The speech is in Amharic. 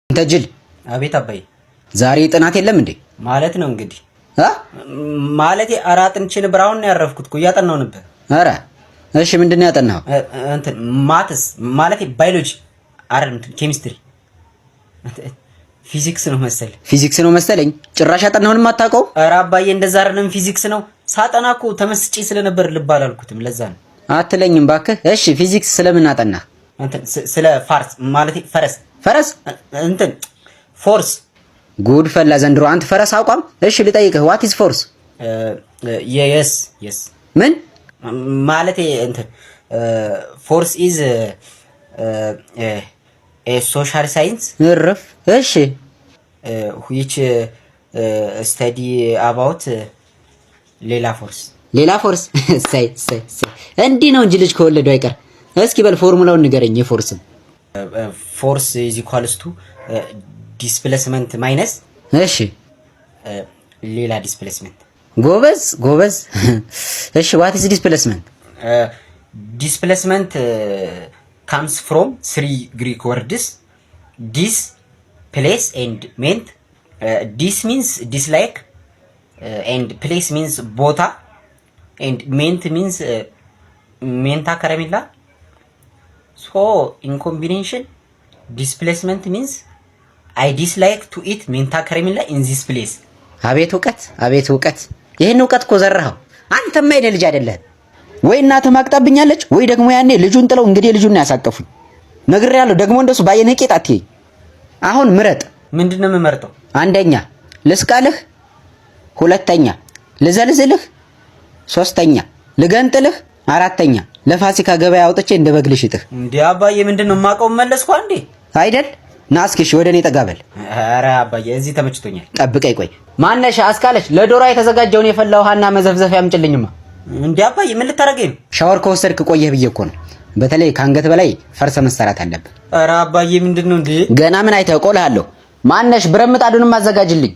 አንተ ጅል! አቤት አባዬ። ዛሬ ጥናት የለም እንዴ? ማለት ነው እንግዲህ ማለቴ አራጥን ችን ብራውን ነው ያረፍኩት እኮ እያጠናው ነበር። አረ እሺ፣ ምንድነው ያጠናው? እንትን ማትስ ማለቴ ባዮሎጂ አይደለም፣ ኬሚስትሪ ፊዚክስ ነው መሰለኝ። ፊዚክስ ነው መሰለኝ። ጭራሽ ያጠናውን ማታውቀው? አረ አባዬ እንደዛ አይደለም፣ ፊዚክስ ነው። ሳጠና እኮ ተመስጬ ስለነበር ልብ አላልኩትም፣ ለዛ ነው። አትለኝም ባክህ። እሺ ፊዚክስ ስለምን አጠና? እንትን ስለ ፋርስ ማለቴ ፈረስ እንትን ፎርስ። ጉድ ፈላ ዘንድሮ። አንተ ፈረስ አቋም። እሺ ልጠይቅህ፣ ዋት ኢዝ ፎርስ? የስ ምን ማለቴ እንትን ፎርስ ኢዝ ሶሻል ሳይንስ እረፍ። እሺ which study about ሌላ ፎርስ ሳይ እንዲህ ነው እንጂ ልጅ ከወለዱ አይቀር። እስኪ በል ፎርሙላውን ንገረኝ የፎርስን። ፎርስ is equals to displacement minus እሺ ሌላ ዲስፕሌስመንት። ጎበዝ። እሺ what is displacement? Displacement comes from three Greek words: dis, place, and ment. Dis means dislike, and place means ቦታ, and ment means ሜንታ ከረሜላ. So in combination, displacement means I dislike to eat ሜንታ ከረሜላ in this place. አቤት እውቀት! ይሄን እውቀት እኮ ዘራኸው። አንተማ የኔ ልጅ አይደለህ ወይ? እናትህ ማቅጣብኛለች ወይ ደግሞ ያኔ ልጁን ጥለው እንግዲህ ልጁን ያሳቀፉኝ። ነግሬያለሁ ደግሞ እንደሱ ባየነ ቄጥ አትይ። አሁን ምረጥ። ምንድነው የምመርጠው? አንደኛ ልስቃልህ፣ ሁለተኛ ልዘልዝልህ፣ ሶስተኛ ልገንጥልህ፣ አራተኛ ለፋሲካ ገበያ አውጥቼ እንደ በግ ልሽጥህ። እንዴ አባዬ ምንድነው የማውቀው? መለስኩ አንዴ አይደል? ና እስኪ እሺ ወደ እኔ ጠጋ በል። ኧረ አባዬ እዚህ ተመችቶኛል። ጠብቀኝ ቆይ። ማነሽ አስካለች ለዶሮ የተዘጋጀውን የፈላ ውሃና መዘፍዘፊያ አምጪልኝማ። እንዴ አባዬ ምን ልታረገኝ ነው? ሻወር ከወሰድክ ቆየህ ብዬ እኮ ነው። በተለይ ከአንገት በላይ ፈርሰ መሰራት አለብህ። ኧረ አባዬ ምንድነው እንዴ? ገና ምን አይተህ እቆልሃለሁ። ማነሽ ብረት ምጣዱንም አዘጋጅልኝ።